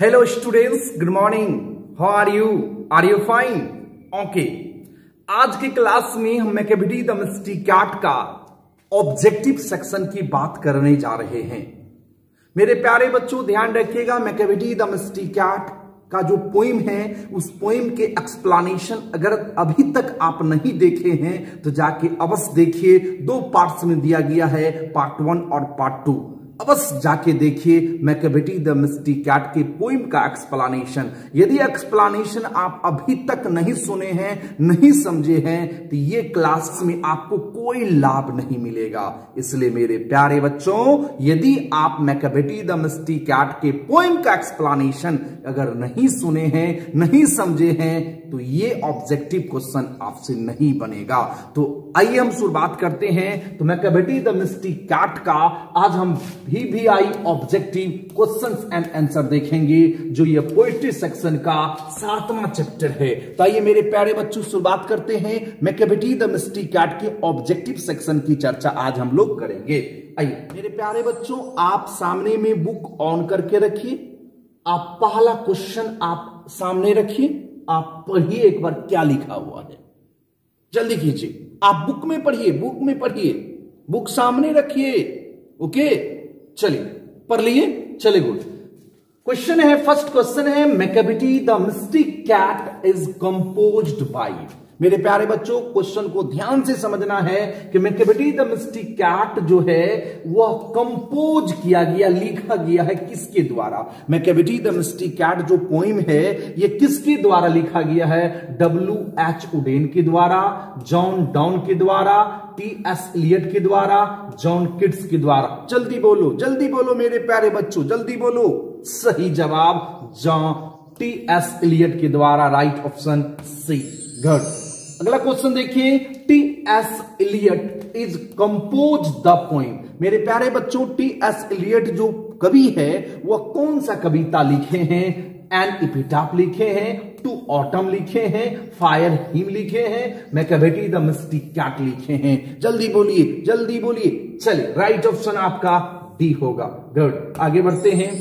Hello students, good morning. How are you? Are you fine? Okay. आज की class में हम मैकेबिटी द मिस्टी कैट का objective section की बात करने जा रहे हैं। मेरे प्यारे बच्चों, ध्यान रखिएगा, मैकेबिटी द मिस्टी कैट का जो पोइम है उस पोइम के एक्सप्लेनेशन अगर अभी तक आप नहीं देखे हैं तो जाके अवश्य देखिए। 2 पार्ट्स में दिया गया है, पार्ट 1 और पार्ट 2। अवश्य जाके देखिए मैकेबिटी द मिस्टी कैट के पोइम का एक्सप्लेनेशन। यदि एक्सप्लेनेशन आप अभी तक नहीं सुने हैं, नहीं समझे हैं, तो ये क्लास में आपको कोई लाभ नहीं मिलेगा। इसलिए मेरे प्यारे बच्चों, यदि आप मैकेबिटी द मिस्टी कैट के पोइम का एक्सप्लेनेशन अगर नहीं सुने हैं, नहीं समझे हैं, तो ये ऑब्जेक्टिव क्वेश्चन आपसे नहीं बनेगा। तो आइए हम शुरुआत करते हैं। तो मैकेबिटी द मिस्टी कैट का आज हम VVI objective questions and answer देखेंगे, जो ये पोएट्री सेक्शन का 7वां चैप्टर है। तो आइए मेरे प्यारे बच्चों शुरुआत करते हैं। मैकेबिटी द मिस्टी कैट के ऑब्जेक्टिव सेक्शन की चर्चा आज हम लोग करेंगे। आइए मेरे प्यारे बच्चों, आप सामने में बुक ऑन करके रखिए। आप पहला क्वेश्चन आप सामने रखिए, आप पढ़िए एक बार क्या लिखा हुआ है। जल्दी कीजिए, आप बुक में पढ़िए, बुक में पढ़िए, बुक सामने रखिए। ओके, चलिए पढ़ लिए, चले गुड। क्वेश्चन है, फर्स्ट क्वेश्चन है, Macavity the Misty cat is composed by. मेरे प्यारे बच्चों, क्वेश्चन को ध्यान से समझना है कि मैकेबिटी द मिस्टी कैट जो है वह कंपोज किया गया, लिखा गया है किसके द्वारा? मैकेबिटी द मिस्टी कैट जो पोइम है ये किसके द्वारा लिखा गया है? W.H. उडेन के द्वारा, जॉन डाउन के द्वारा, T.S. एलियट के द्वारा, जॉन किट्स के द्वारा। जल्दी बोलो मेरे प्यारे बच्चों, जल्दी बोलो। सही जवाब जॉन T.S. एलियट के द्वारा, राइट ऑप्शन सी। गुड। अगला क्वेश्चन देखिए, T.S. Eliot is compose the poem. मेरे प्यारे बच्चों, T.S. एलियट जो कवि है वह कौन सा कविता लिखे हैं? एन एपिटाफ लिखे हैं, टू ऑटम लिखे हैं, फायर हिम लिखे हैं, मैकेबिटी द मिस्टी कैट लिखे हैं। जल्दी बोलिए। चलिए, राइट ऑप्शन आपका डी होगा। गुड, आगे बढ़ते हैं।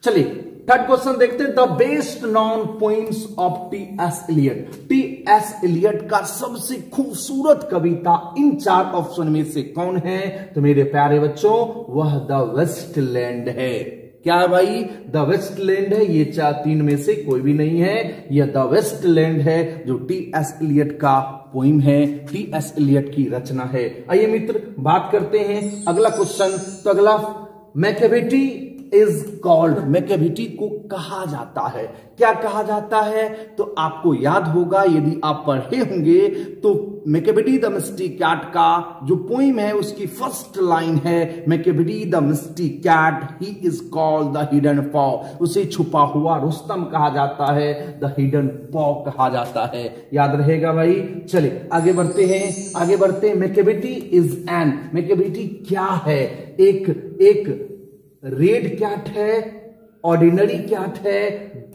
चलिए थर्ड क्वेश्चन देखते हैं, the best known poems of T.S. Eliot. T.S. Eliot का सबसे खूबसूरत कविता इन 4 ऑप्शन में से कौन है? तो मेरे प्यारे बच्चों, वह द वेस्टलैंड है। क्या है भाई? द वेस्टलैंड है। ये 3 में से कोई भी नहीं है, यह द वेस्टलैंड है जो T.S. एलियट का पोइम है, T.S. एलियट की रचना है। आइए मित्र बात करते हैं अगला क्वेश्चन। तो अगला, मैकेबिटी इज कॉल्ड, मैकेबिटी को कहा जाता है। क्या कहा जाता है? तो आपको याद होगा, यदि आप पढ़े होंगे तो मैकेबिटी द मिस्टी कैट का जो पोइम है उसकी फर्स्ट लाइन है, Macavity the Misty cat he is called the hidden paw. उसे छुपा हुआ रुस्तम कहा जाता है, द हिडन पॉ कहा जाता है। याद रहेगा भाई। चलिए आगे बढ़ते हैं। मैकेबिटी इज एन, मैकेबिटी क्या है? एक रेड कैट है, ऑर्डिनरी कैट है,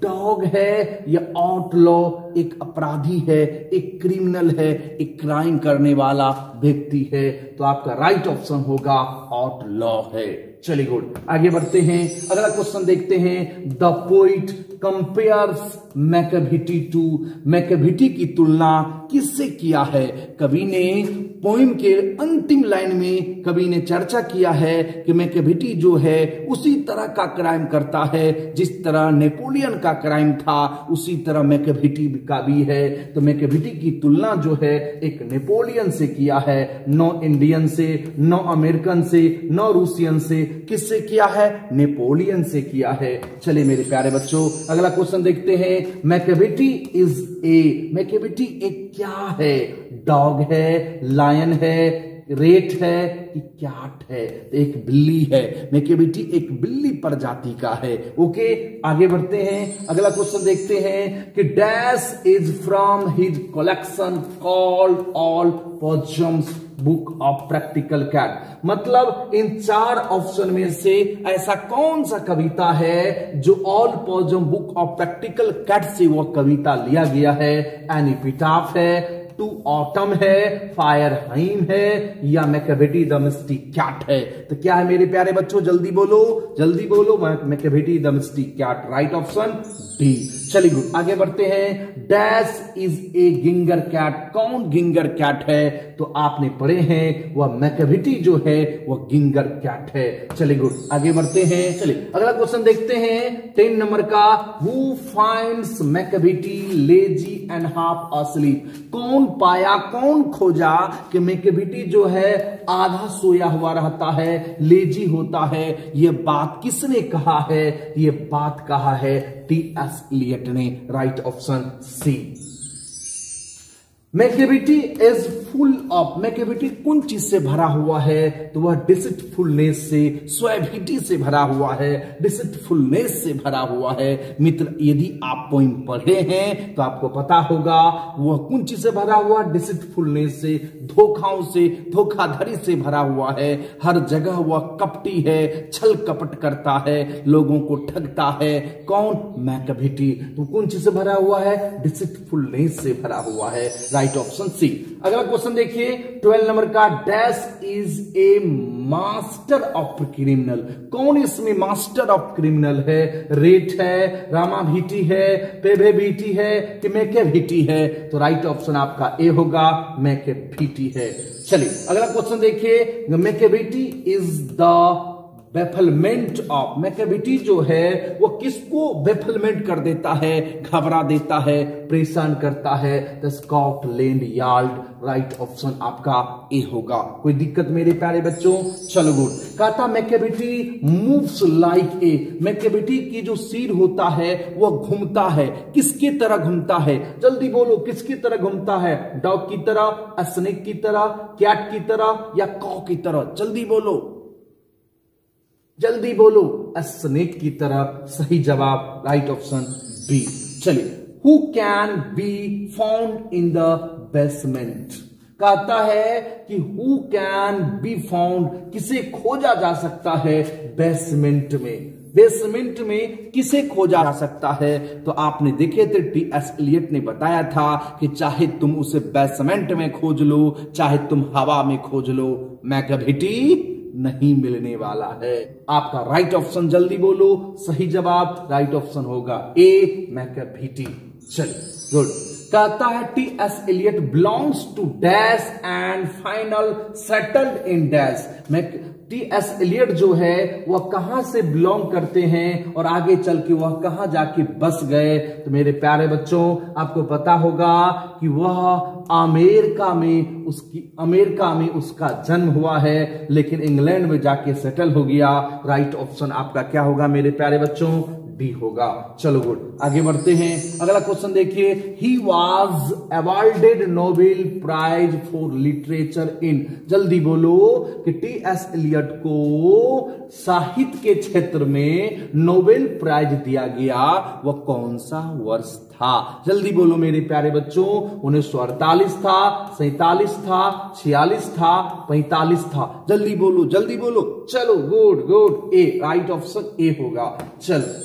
डॉग है, या आउटलॉ एक अपराधी है, एक क्रिमिनल है, एक क्राइम करने वाला व्यक्ति है। तो आपका राइट ऑप्शन होगा आउटलॉ है। चलिए गुड, आगे बढ़ते हैं। अगला क्वेश्चन देखते हैं, द पोइट कंपेयर्स मैकेबिटी टू, मैकेबिटी की तुलना किससे किया है? कवि ने पोइम के अंतिम लाइन में कवि ने चर्चा किया है कि मैकेबिटी जो है उसी तरह का क्राइम करता है जिस तरह नेपोलियन का क्राइम था, उसी तरह मैकेबिटी का भी है। तो मैकेबिटी की तुलना जो है एक नेपोलियन से किया है, नो इंडियन से, नो अमेरिकन से, नो रूसियन से, किससे किया है? नेपोलियन से किया है। चलिए मेरे प्यारे बच्चों, अगला क्वेश्चन देखते हैं, मैकेबिटी इज ए, मैकेबिटी एक क्या है? डॉग है, लायन है, रेट है कि कैट है? एक बिल्ली है। मैकेबिटी एक बिल्ली प्रजाति का है। ओके, आगे बढ़ते हैं। अगला क्वेश्चन देखते हैं कि dash is from his collection called all poems book of practical cat. मतलब इन 4 ऑप्शन में से ऐसा कौन सा कविता है जो all poem book of practical cat से वह कविता लिया गया है? एन एपिटाफ है, टू ऑटम है, फायरहाइम है या मैकेविटी द मिस्टी कैट है? तो क्या है मेरे प्यारे बच्चों, जल्दी बोलो, जल्दी बोलो। Macavity the Misty cat, right option D. चलिए गुड, आगे बढ़ते हैं। Dash is a ginger cat, कौन गिंगर कैट है? तो आपने पढ़े हैं वह मैकेविटी जो है वह गिंगर कैट है। चलिए गुड, आगे बढ़ते हैं। चलिए अगला क्वेश्चन देखते हैं 10 नंबर का। Who finds Macavity lazy and half asleep? कौन पाया, कौन खोजा कि मैकेविटी जो है आधा सोया हुआ रहता है, लेजी होता है? यह बात किसने कहा है? यह बात कहा है टी.एस. एलियट ने, right option C. Macavity is full of, Macavity कौन चीज से भरा हुआ है? तो वह डिसिटफुलनेस से, स्वैभिटी से भरा हुआ है, डिसिटफुलनेस से भरा हुआ है। मित्र, यदि आप पोइम पढ़े हैं तो आपको पता होगा वह कौन चीज से भरा हुआ? डिसिटफुलनेस से, धोखाओं से, धोखाधड़ी से भरा हुआ है। हर जगह वह कपटी है, छल कपट करता है, लोगों को ठगता है। कौन? मैकेविटी। तो कौन चीज से भरा हुआ है? डिसिटफुलनेस से भरा हुआ है, राइट ऑप्शन सी। अगला क्वेश्चन देखिए 12 नंबर का। Dash is A master of criminal, कौन इसमें मास्टर ऑफ क्रिमिनल है? रेट है, रामाभीटी है, पेभेभीटी है कि मैकेविटी है? तो राइट ऑप्शन आपका ए होगा, मैकेविटी है। चलिए अगला क्वेश्चन देखिए। Macavity is the bafflement of, Macavity जो है वो किसको बेफलमेंट कर देता है, घबरा देता है, परेशान करता है? The Scotland yard, right option आपका ए होगा। कोई दिक्कत मेरे प्यारे बच्चों? चलो गुड। कहता Macavity moves like a, Macavity की जो सिर होता है वह घूमता है, किसकी तरह घूमता है? जल्दी बोलो, किसकी तरह घूमता है? डॉग की तरह, स्नेक की तरह, कैट की तरह या कॉ की तरह? जल्दी बोलो, जल्दी बोलो। स्नेक की तरफ, सही जवाब, राइट ऑप्शन बी। चलिए, who can be found in the basement? कहता है कि हु कैन बी फाउंड, किसे खोजा जा सकता है बेसमेंट में? बेसमेंट में किसे खोजा जा सकता है? तो आपने देखे थे टी.एस. एलियट ने बताया था कि चाहे तुम उसे बेसमेंट में खोज लो, चाहे तुम हवा में खोज लो, मैकेविटी नहीं मिलने वाला है। आपका राइट ऑप्शन, जल्दी बोलो, सही जवाब राइट ऑप्शन होगा ए, मैकेविटी। चलिए गुड। कहता है टी.एस. Eliot belongs to dash and final settled in dash. टी.एस. एलियट जो है वह कहां से बिलोंग करते हैं और आगे चल के वह कहां जाके बस गए? तो मेरे प्यारे बच्चों आपको पता होगा कि वह अमेरिका में उसका जन्म हुआ है, लेकिन इंग्लैंड में जाके सेटल हो गया। राइट ऑप्शन आपका क्या होगा मेरे प्यारे बच्चों? डी होगा। चलो गुड, आगे बढ़ते हैं। अगला क्वेश्चन देखिए। He was awarded Nobel prize for literature in, जल्दी बोलो कि टी.एस. एलियट को साहित्य के क्षेत्र में नोबेल प्राइज दिया गया, वह कौन सा वर्ष था? जल्दी बोलो मेरे प्यारे बच्चों। 1948 था, 47 था, 46 था, 45 था? जल्दी बोलो, जल्दी बोलो। चलो good good, A, right option A होगा। चलो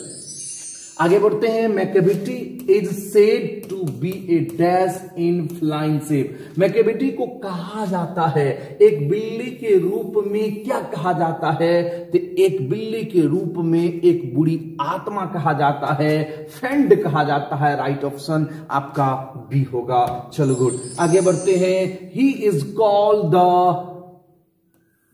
आगे बढ़ते हैं। Macavity is said to be a dash in flying shape, Macavity को कहा जाता है एक बिल्ली के रूप में, क्या कहा जाता है? तो एक बिल्ली के रूप में एक बुरी आत्मा कहा जाता है, फ्रेंड कहा जाता है। राइट ऑप्शन आपका बी होगा। चलो गुड, आगे बढ़ते हैं। He is called the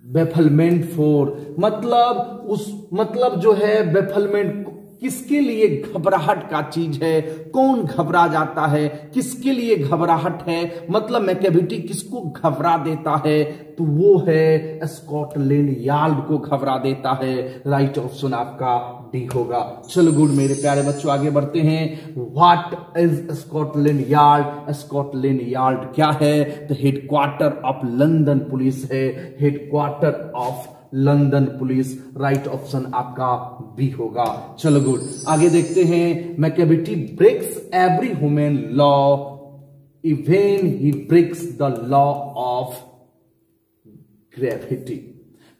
bafflement for, मतलब जो है बेफलमेंट किसके लिए घबराहट का चीज है? कौन घबरा जाता है? किसके लिए घबराहट है? मतलब मैकेविटी किसको घबरा देता है? तो वो है स्कॉटलैंड यार्ड को घबरा देता है। राइट ऑप्शन आपका डी होगा। चलो गुड मेरे प्यारे बच्चों, आगे बढ़ते हैं। What is Scotland yard? Scotland yard क्या है? तो हेडक्वार्टर ऑफ लंदन पुलिस है, headquarter of London police. Right option आपका बी होगा। चलो गुड, आगे देखते हैं। Macavity breaks every human law even he breaks the law of gravity.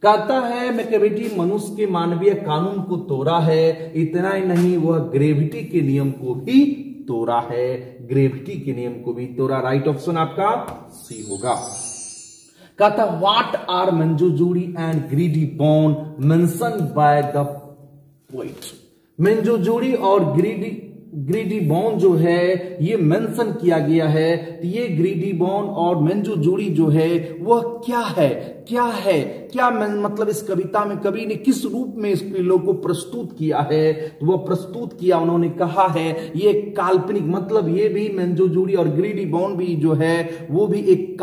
कहता है मैकेविटी मनुष्य के मानवीय कानून को तोड़ा है, इतना ही नहीं वह ग्रेविटी के नियम को भी तोड़ा है, ग्रेविटी के नियम को भी तोड़ा। राइट ऑप्शन आपका सी होगा। कहता व्हाट आर मंजूजुरी and greedy bond mention by the poet. मंजूजुरी और ग्रीडी बॉन्ड जो है ये मेंशन किया गया है। तो ये ग्रीडी बॉन्ड और मंजूजुरी जो है वह क्या है, क्या मतलब इस कविता में कवि ने किस रूप में इस लोग को प्रस्तुत किया है। तो वह प्रस्तुत किया, उन्होंने कहा है ये काल्पनिक, मतलब ये भी मंजूजुरी और ग्रीडी बॉन्ड भी जो है वो भी एक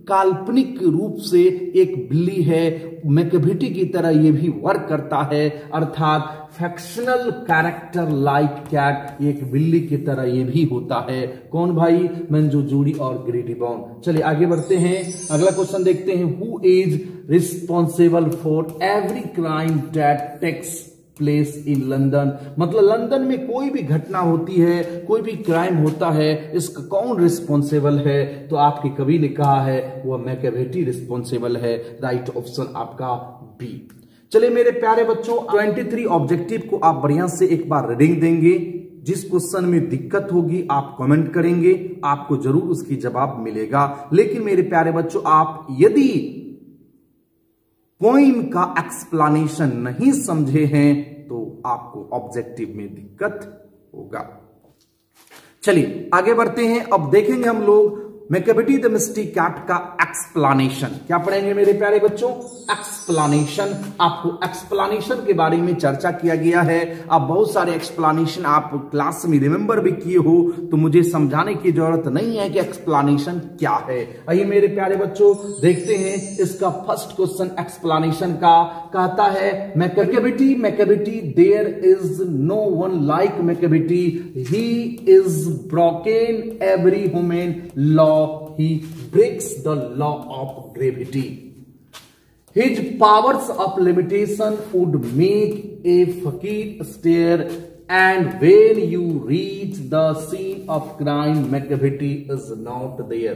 काल्पनिक रूप से एक बिल्ली है, मैकबेटी की तरह ये भी वर्क करता है, अर्थात फैक्शनल कैरेक्टर लाइक कैट, एक बिल्ली की तरह ये भी होता है। कौन भाई? मंजूजुरी और ग्रीडी बॉन्ड। चलिए आगे बढ़ते हैं, अगला क्वेश्चन देखते हैं। Who is responsible for every crime that takes place in London. मतलब लंदन में कोई भी घटना होती है, कोई भी क्राइम होता है, इसका कौन रिस्पॉन्सिबल है? तो आपके कवि ने कहा है वह मैकबेटी रिस्पॉन्सिबल है। राइट ऑप्शन आपका बी। चलिए मेरे प्यारे बच्चों, 23 ऑब्जेक्टिव को आप बढ़िया से एक बार रीडिंग देंगे। जिस क्वेश्चन में दिक्कत होगी आप कमेंट करेंगे, आपको जरूर उसकी जवाब मिलेगा। लेकिन मेरे प्यारे बच्चों, आप यदि पोइम का एक्सप्लेनेशन नहीं समझे हैं तो आपको ऑब्जेक्टिव में दिक्कत होगा। चलिए आगे बढ़ते हैं। अब देखेंगे हम लोग मैकबेटी द मिस्टिक कैट का एक्सप्लेनेशन। क्या पढ़ेंगे मेरे प्यारे बच्चों? एक्सप्लेनेशन। आपको एक्सप्लेनेशन के बारे में चर्चा किया गया है। अब बहुत सारे एक्सप्लेनेशन आप क्लास में रिमेंबर भी किए हो, तो मुझे समझाने की जरूरत नहीं है कि एक्सप्लेनेशन क्या है। आइए मेरे प्यारे बच्चों देखते हैं इसका फर्स्ट क्वेश्चन एक्सप्लेनेशन का। कहता है Macavity there is no one like Macavity, he is broken every human law, he breaks the law of gravity. His powers of limitation would make a fakir stare, and when you reach the scene of crime, McBeatty is not there.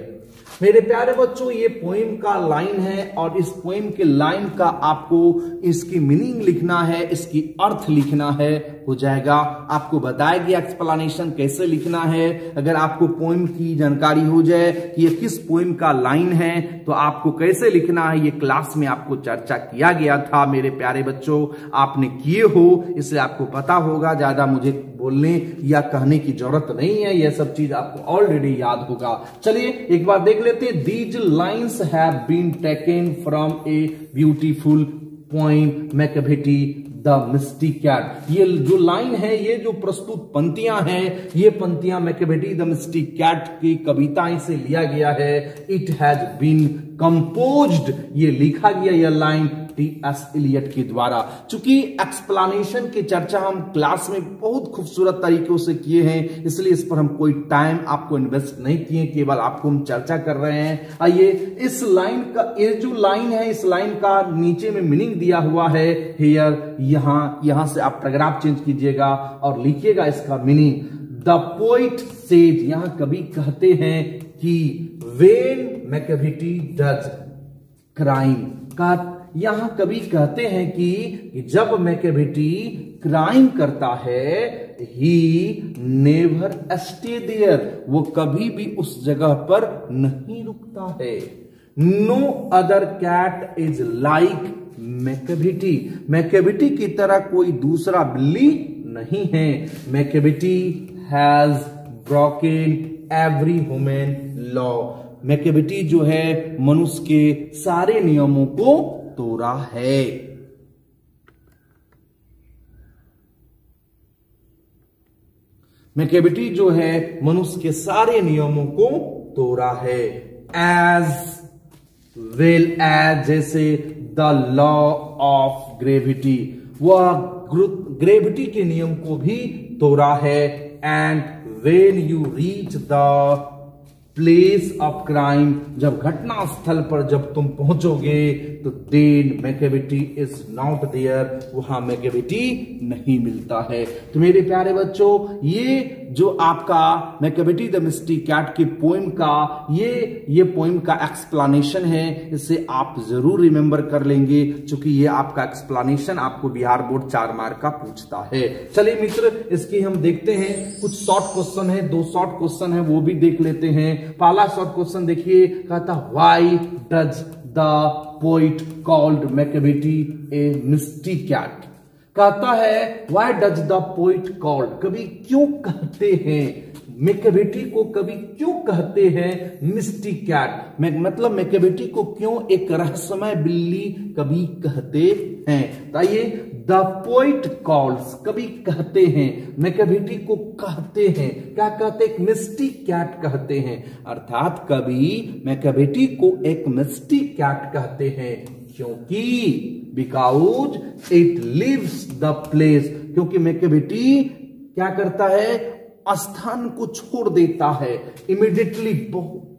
मेरे प्यारे बच्चों, ये poem का line है और इस poem के line का आपको इसकी मीनिंग लिखना है, इसकी अर्थ लिखना है। हो जाएगा, आपको बताया गया एक्सप्लेनेशन कैसे लिखना है। अगर आपको पोइम की जानकारी हो जाए कि ये किस पोइम का लाइन है तो आपको कैसे लिखना है, ये क्लास में आपको चर्चा किया गया था। मेरे प्यारे बच्चों, आपने किए हो इसलिए आपको पता होगा, ज्यादा मुझे बोलने या कहने की जरूरत नहीं है, यह सब चीज आपको ऑलरेडी याद होगा। चलिए एक बार देख लेते हैं। These lines have been taken from a beautiful poem Macavity the mystic cat. ये जो लाइन है, ये जो प्रस्तुत पंक्तियां हैं, ये पंक्तियां मैकबेटी द मिस्टिक कैट की कविताएं से लिया गया है। इट हैज बीन कंपोज्ड, ये लिखा गया यह लाइन टी.एस. इलियट के द्वारा। चूंकि एक्सप्लेनेशन की चर्चा हम क्लास में बहुत खूबसूरत तरीकों से किए हैं, इसलिए इस पर हम कोई टाइम आपको इन्वेस्ट नहीं किए, केवल आपको हम चर्चा कर रहे हैं। आइए इस लाइन का, ये जो लाइन है, इस लाइन का नीचे में मीनिंग दिया हुआ है हियर। यहां से आप पैराग्राफ चेंज कीजिएगा और लिखिएगा इसका मीनिंग। द पोइट सेज, यहां कवि कहते हैं कि व्हेन मैकबेटी डज क्राइम का, यहां कवि कहते हैं कि जब मैकबेटी क्राइम करता है, ही नेवर स्टे देयर, वो कभी भी उस जगह पर नहीं रुकता है। No other cat is like Macavity, Macavity की तरह कोई दूसरा बिल्ली नहीं है। Macavity has broken every human law, Macavity जो है मनुष्य के सारे नियमों को तोड़ा है। मैकबेटी जो है मनुष्य के सारे नियमों को तोड़ा है। एज वेल एज, जैसे द लॉ ऑफ ग्रेविटी, वह ग्रेविटी के नियम को भी तोड़ा है। And when you reach the place of crime, जब घटना स्थल पर जब तुम पहुंचोगे, तो then Macavity is not there, वहां मैकेविटी नहीं मिलता है। तो मेरे प्यारे बच्चों, ये जो आपका मैकेविटी द मिस्टी कैट की पोइम का ये पोइम का एक्सप्लेनेशन है, इसे आप जरूर रिमेंबर कर लेंगे, क्योंकि ये आपका एक्सप्लेनेशन आपको बिहार बोर्ड 4 मार्क का पूछता है। चलिए मित्र, इसकी हम देखते हैं, कुछ शॉर्ट क्वेश्चन है, 2 शॉर्ट क्वेश्चन है, वो भी देख लेते हैं। पहला शॉर्ट क्वेश्चन देखिए, कहता why does the poet called Macavity a misty cat. कहता है why does the poet called, कभी क्यों कहते हैं मैकेविटी को, कभी क्यों कहते हैं मिस्टी कैट, मतलब मैकेविटी को क्यों एक रहस्यमय बिल्ली कभी कहते हैं। तो आइए, द पोइट कॉल्स, कभी कहते हैं, मैकेविटी को कहते हैं, क्या कहते हैं, एक मिस्टी कैट कहते हैं, अर्थात कभी मैकेविटी को एक मिस्टी कैट कहते हैं, क्योंकि because it leaves the place, क्योंकि मैकेविटी क्या करता है, स्थान को छोड़ देता है, इमीडिएटली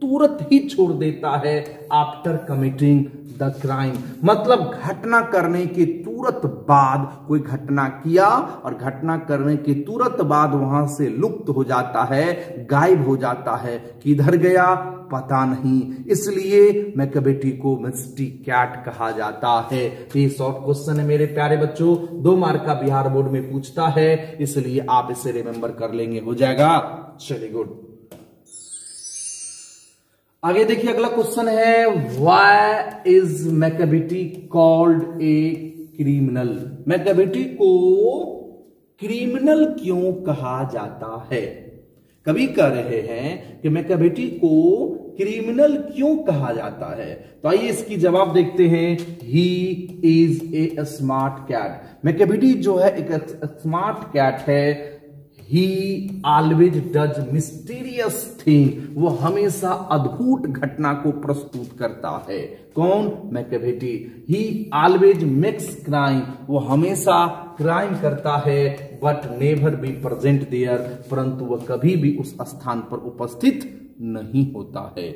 तुरंत ही छोड़ देता है, आफ्टर कमिटिंग द क्राइम, मतलब घटना करने के तुरंत बाद, कोई घटना किया और घटना करने के तुरंत बाद वहां से लुप्त हो जाता है, गायब हो जाता है, किधर गया पता नहीं, इसलिए मैकेविटी को मिस्टी कैट कहा जाता है। ये शॉर्ट क्वेश्चन है मेरे प्यारे बच्चों, 2 मार्क का बिहार बोर्ड में पूछता है, इसलिए आप इसे रिमेंबर कर लेंगे, हो जाएगा। चलिए गुड। आगे देखिए, अगला क्वेश्चन है, why is Macavity called a criminal, Macavity को क्रिमिनल क्यों कहा जाता है। कभी कह रहे हैं कि मैकेविटी को क्रिमिनल क्यों कहा जाता है, तो आइए इसकी जवाब देखते हैं। He is a smart cat, Macavity जो है एक स्मार्ट कैट है। He always does mysterious thing, वो हमेशा अद्भुत घटना को प्रस्तुत करता है। कौन, Macavity. He always makes crime, वो हमेशा क्राइम करता है, but never be present there, परंतु वह कभी भी उस स्थान पर उपस्थित नहीं होता है।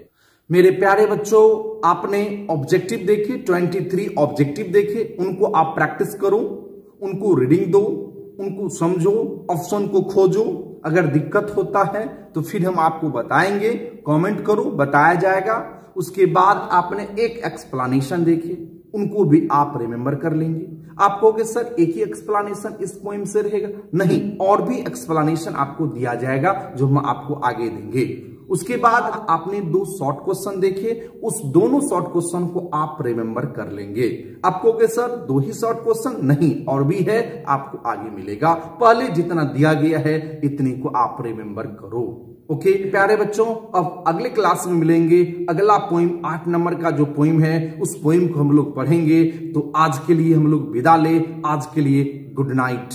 मेरे प्यारे बच्चों, आपने ऑब्जेक्टिव देखे, 23 ऑब्जेक्टिव देखे, उनको आप प्रैक्टिस करो, उनको रीडिंग दो, उनको समझो, ऑप्शन को खोजो। अगर दिक्कत होता है तो फिर हम आपको बताएंगे, कमेंट करो, बताया जाएगा। उसके बाद आपने एक एक्सप्लेनेशन देखे, उनको भी आप रिमेंबर कर लेंगे। आप कहोगे सर एक ही एक्सप्लेनेशन इस पोएम से रहेगा, नहीं, और भी एक्सप्लेनेशन आपको दिया जाएगा जो हम आपको आगे देंगे। उसके बाद आपने 2 शॉर्ट क्वेश्चन देखे, उस दोनों शॉर्ट क्वेश्चन को आप रिमेंबर कर लेंगे। आपको के सर 2 ही शॉर्ट क्वेश्चन, नहीं और भी है, आपको आगे मिलेगा। पहले जितना दिया गया है इतने को आप रिमेंबर करो। ओके प्यारे बच्चों, अब अगले क्लास में मिलेंगे। अगला पोइम 8 नंबर का जो पोइम है, उस पोइम को हम लोग पढ़ेंगे। तो आज के लिए हम लोग विदा ले, आज के लिए गुड नाइट।